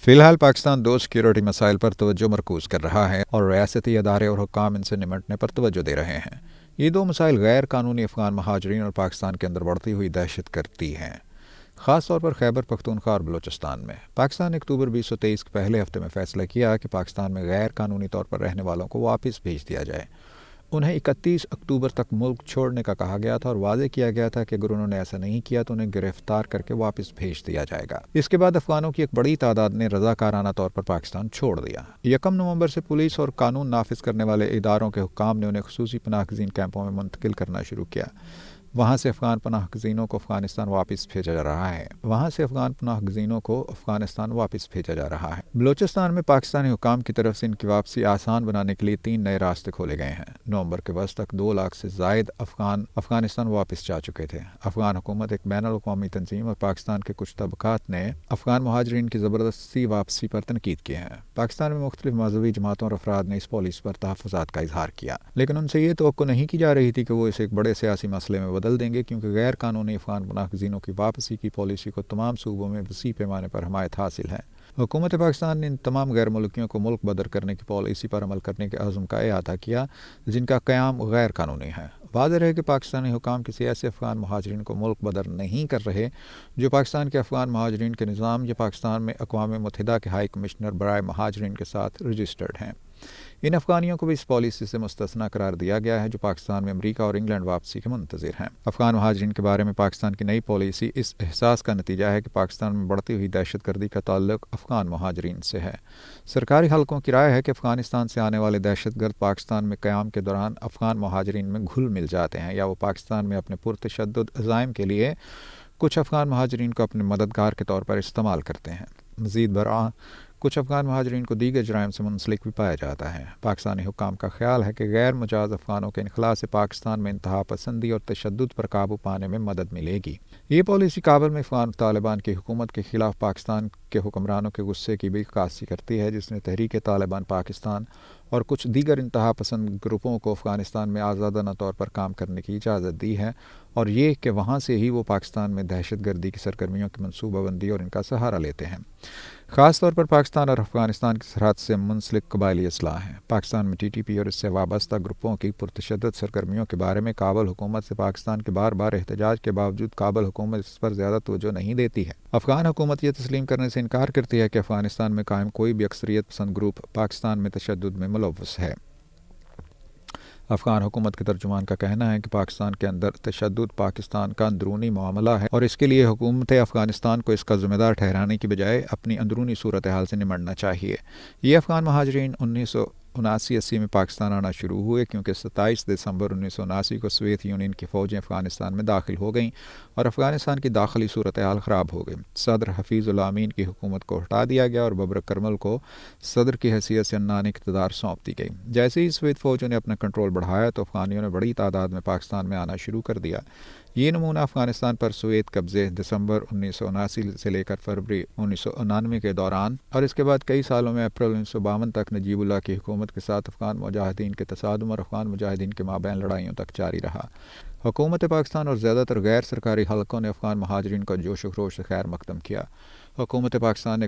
فی الحال پاکستان دو سیکیورٹی مسائل پر توجہ مرکوز کر رہا ہے اور ریاستی ادارے اور حکام ان سے نمٹنے پر توجہ دے رہے ہیں۔ یہ دو مسائل غیر قانونی افغان مہاجرین اور پاکستان کے اندر بڑھتی ہوئی دہشت گردی ہیں، خاص طور پر خیبر پختونخوا اور بلوچستان میں۔ پاکستان نے اکتوبر 2023 کے پہلے ہفتے میں فیصلہ کیا کہ پاکستان میں غیر قانونی طور پر رہنے والوں کو واپس بھیج دیا جائے۔ انہیں 31 اکتوبر تک ملک چھوڑنے کا کہا گیا تھا اور واضح کیا گیا تھا کہ اگر انہوں نے ایسا نہیں کیا تو انہیں گرفتار کر کے واپس بھیج دیا جائے گا۔ اس کے بعد افغانوں کی ایک بڑی تعداد نے رضاکارانہ طور پر پاکستان چھوڑ دیا۔ 1 نومبر سے پولیس اور قانون نافذ کرنے والے اداروں کے حکام نے انہیں خصوصی پناہ گزین کیمپوں میں منتقل کرنا شروع کیا۔ وہاں سے افغان پناہ گزینوں کو افغانستان واپس بھیجا جا رہا ہے۔ بلوچستان میں پاکستانی حکام کی طرف سے ان کی واپسی آسان بنانے کے لیے 3 نئے راستے کھولے گئے ہیں۔ نومبر کے وسط تک 2 لاکھ سے زائد افغانستان واپس جا چکے تھے۔ افغان حکومت، ایک بین الاقوامی تنظیم اور پاکستان کے کچھ طبقات نے افغان مہاجرین کی زبردستی واپسی پر تنقید کی ہے۔ پاکستان میں مختلف مذہبی جماعتوں اور افراد نے اس پالیسی پر تحفظات کا اظہار کیا، لیکن ان سے یہ توقع نہیں کی جا رہی تھی کہ وہ اسے ایک بڑے سیاسی مسئلے میں بدل دیں گے، کیونکہ غیر قانونی افغان پناہ گزینوں کی واپسی کی پالیسی کو تمام صوبوں میں وسیع پیمانے پر حمایت حاصل ہے۔ حکومت پاکستان نے ان تمام غیر ملکیوں کو ملک بدر کرنے کی پالیسی پر عمل کرنے کے عزم کا احاطہ کیا جن کا قیام غیر قانونی ہے۔ واضح ہے کہ پاکستانی حکام کسی ایسے افغان مہاجرین کو ملک بدر نہیں کر رہے جو پاکستان کے افغان مہاجرین کے نظام یا پاکستان میں اقوام متحدہ کے ہائی کمشنر برائے مہاجرین کے ساتھ رجسٹرڈ ہیں۔ ان افغانیوں کو بھی اس پالیسی سے مستثنیٰ قرار دیا گیا ہے جو پاکستان میں امریکہ اور انگلینڈ واپسی کے منتظر ہیں۔ افغان مہاجرین کے بارے میں پاکستان کی نئی پالیسی اس احساس کا نتیجہ ہے کہ پاکستان میں بڑھتی ہوئی دہشت گردی کا تعلق افغان مہاجرین سے ہے۔ سرکاری حلقوں کی رائے ہے کہ افغانستان سے آنے والے دہشت گرد پاکستان میں قیام کے دوران افغان مہاجرین میں گھل مل جاتے ہیں، یا وہ پاکستان میں اپنے پرتشدد عزائم کے لیے کچھ افغان مہاجرین کو اپنے مددگار کے طور پر استعمال کرتے ہیں۔ مزید برآں کچھ افغان مہاجرین کو دیگر جرائم سے منسلک بھی پایا جاتا ہے۔ پاکستانی حکام کا خیال ہے کہ غیر مجاز افغانوں کے انخلاء سے پاکستان میں انتہا پسندی اور تشدد پر قابو پانے میں مدد ملے گی۔ یہ پالیسی کابل میں افغان طالبان کی حکومت کے خلاف پاکستان کے حکمرانوں کے غصے کی بھی عکاسی کرتی ہے، جس نے تحریک طالبان پاکستان اور کچھ دیگر انتہا پسند گروپوں کو افغانستان میں آزادانہ طور پر کام کرنے کی اجازت دی ہے، اور یہ کہ وہاں سے ہی وہ پاکستان میں دہشت گردی کی سرگرمیوں کی منصوبہ بندی اور ان کا سہارا لیتے ہیں۔ خاص طور پر پاکستان اور افغانستان کی سرحد سے منسلک قبائلی اضلاع ہیں۔ پاکستان میں ٹی پی اور اس سے وابستہ گروپوں کی پرتشدد سرگرمیوں کے بارے میں کابل حکومت سے پاکستان کے بار بار احتجاج کے باوجود کابل حکومت اس پر زیادہ توجہ نہیں دیتی ہے۔ افغان حکومت یہ تسلیم کرنے سے انکار کرتی ہے کہ افغانستان میں قائم کوئی بھی اکثریت پسند گروپ پاکستان میں تشدد میں ملوث ہے۔ افغان حکومت کے ترجمان کا کہنا ہے کہ پاکستان کے اندر تشدد پاکستان کا اندرونی معاملہ ہے اور اس کے لیے حکومت افغانستان کو اس کا ذمہ دار ٹھہرانے کی بجائے اپنی اندرونی صورتحال سے نمٹنا چاہیے۔ یہ افغان مہاجرین 1979-80 میں پاکستان آنا شروع ہوئے، کیونکہ 27 دسمبر 1979 کو سوویت یونین کی فوجیں افغانستان میں داخل ہو گئیں اور افغانستان کی داخلی صورتحال خراب ہو گئی۔ صدر حفیظ اللہ امین کی حکومت کو ہٹا دیا گیا اور ببرک کرمل کو صدر کی حیثیت سے عنان اقتدار سونپ دی گئی۔ جیسے ہی سوویت فوجوں نے اپنا کنٹرول بڑھایا تو افغانیوں نے بڑی تعداد میں پاکستان میں آنا شروع کر دیا۔ یہ نمونہ افغانستان پر سوویت قبضے دسمبر 1979 سے لے کر فروری 1999 کے دوران اور اس کے بعد کئی سالوں میں اپریل 1952 تک نجیب اللہ کی حکومت کے ساتھ افغان مجاہدین کے تصادم اور افغان مجاہدین کے مابین لڑائیوں تک جاری رہا۔ حکومت پاکستان اور زیادہ تر غیر سرکاری حلقوں نے افغان مہاجرین کا جوش و خروش سے خیر مقدم کیا۔ حکومت پاکستان نے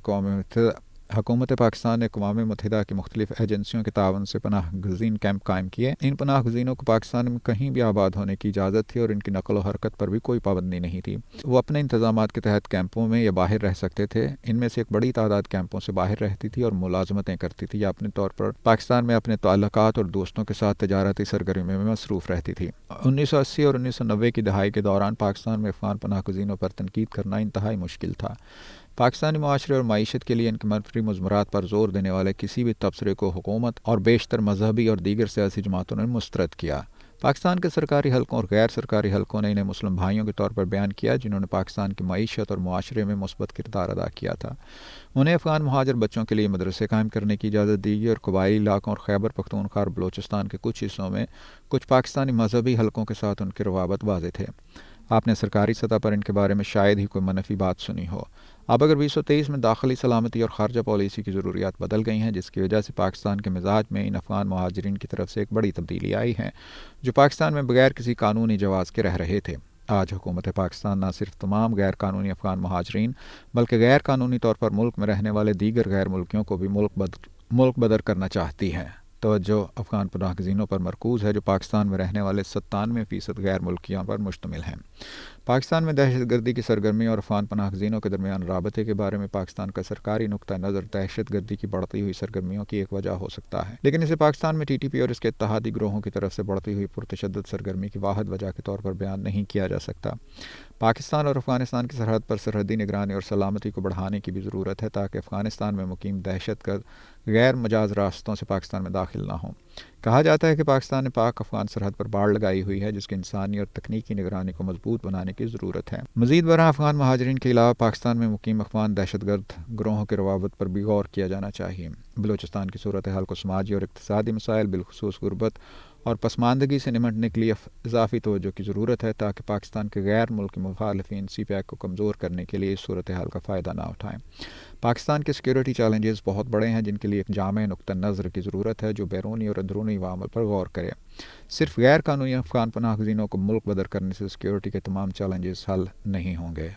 اقوام متحدہ کی مختلف ایجنسیوں کے تعاون سے پناہ گزین کیمپ قائم کیے۔ ان پناہ گزینوں کو پاکستان میں کہیں بھی آباد ہونے کی اجازت تھی اور ان کی نقل و حرکت پر بھی کوئی پابندی نہیں تھی۔ وہ اپنے انتظامات کے تحت کیمپوں میں یا باہر رہ سکتے تھے۔ ان میں سے ایک بڑی تعداد کیمپوں سے باہر رہتی تھی اور ملازمتیں کرتی تھی یا اپنے طور پر پاکستان میں اپنے تعلقات اور دوستوں کے ساتھ تجارتی سرگرمیوں میں مصروف رہتی تھی۔ 1980 اور 1990 کی دہائی کے دوران پاکستان میں افغان پناہ گزینوں پر تنقید کرنا انتہائی مشکل تھا۔ پاکستانی معاشرے اور معیشت کے لیے ان کے منفی مضمرات پر زور دینے والے کسی بھی تبصرے کو حکومت اور بیشتر مذہبی اور دیگر سیاسی جماعتوں نے مسترد کیا۔ پاکستان کے سرکاری حلقوں اور غیر سرکاری حلقوں نے انہیں مسلم بھائیوں کے طور پر بیان کیا جنہوں نے پاکستان کی معیشت اور معاشرے میں مثبت کردار ادا کیا تھا۔ انہیں افغان مہاجر بچوں کے لیے مدرسے قائم کرنے کی اجازت دی گئی اور قبائلی علاقوں اور خیبر پختونخوا اور بلوچستان کے کچھ حصوں میں کچھ پاکستانی مذہبی حلقوں کے ساتھ ان کے روابط واضح تھے۔ آپ نے سرکاری سطح پر ان کے بارے میں شاید ہی کوئی منفی بات سنی ہو۔ اب اگر 2023 میں داخلی سلامتی اور خارجہ پالیسی کی ضروریات بدل گئی ہیں، جس کی وجہ سے پاکستان کے مزاج میں ان افغان مہاجرین کی طرف سے ایک بڑی تبدیلی آئی ہے جو پاکستان میں بغیر کسی قانونی جواز کے رہ رہے تھے۔ آج حکومت پاکستان نہ صرف تمام غیر قانونی افغان مہاجرین بلکہ غیر قانونی طور پر ملک میں رہنے والے دیگر غیر ملکیوں کو بھی ملک بدر کرنا چاہتی ہے۔ توجہ افغان پناہ گزینوں پر مرکوز ہے جو پاکستان میں رہنے والے 97% غیر ملکیوں پر مشتمل ہیں۔ پاکستان میں دہشت گردی کی سرگرمیوں اور افغان پناہ گزینوں کے درمیان رابطے کے بارے میں پاکستان کا سرکاری نقطہ نظر دہشت گردی کی بڑھتی ہوئی سرگرمیوں کی ایک وجہ ہو سکتا ہے، لیکن اسے پاکستان میں ٹی ٹی پی اور اس کے اتحادی گروہوں کی طرف سے بڑھتی ہوئی پرتشدد سرگرمی کی واحد وجہ کے طور پر بیان نہیں کیا جا سکتا۔ پاکستان اور افغانستان کی سرحد پر سرحدی نگرانی اور سلامتی کو بڑھانے کی بھی ضرورت ہے تاکہ افغانستان میں مقیم دہشت گرد غیر مجاز راستوں سے پاکستان میں داخل نہ ہوں۔ کہا جاتا ہے کہ پاکستان نے پاک افغان سرحد پر باڑ لگائی ہوئی ہے، جس کی انسانی اور تکنیکی نگرانی کو مضبوط بنانے کی ضرورت ہے۔ مزید برآں افغان مہاجرین کے علاوہ پاکستان میں مقیم افغان دہشت گرد گروہوں کے روابط پر بھی غور کیا جانا چاہیے۔ بلوچستان کی صورتحال کو سماجی اور اقتصادی مسائل بالخصوص غربت اور پسماندگی سے نمٹنے کے لیے اضافی توجہ کی ضرورت ہے تاکہ پاکستان کے غیر ملکی مخالفین سی پیک کو کمزور کرنے کے لیے اس صورتحال کا فائدہ نہ اٹھائیں۔ پاکستان کے سیکیورٹی چیلنجز بہت بڑے ہیں جن کے لیے ایک جامع نقطہ نظر کی ضرورت ہے جو بیرونی اور اندرونی عوامل پر غور کرے۔ صرف غیر قانونی افغان پناہ گزینوں کو ملک بدر کرنے سے سیکیورٹی کے تمام چیلنجز حل نہیں ہوں گے۔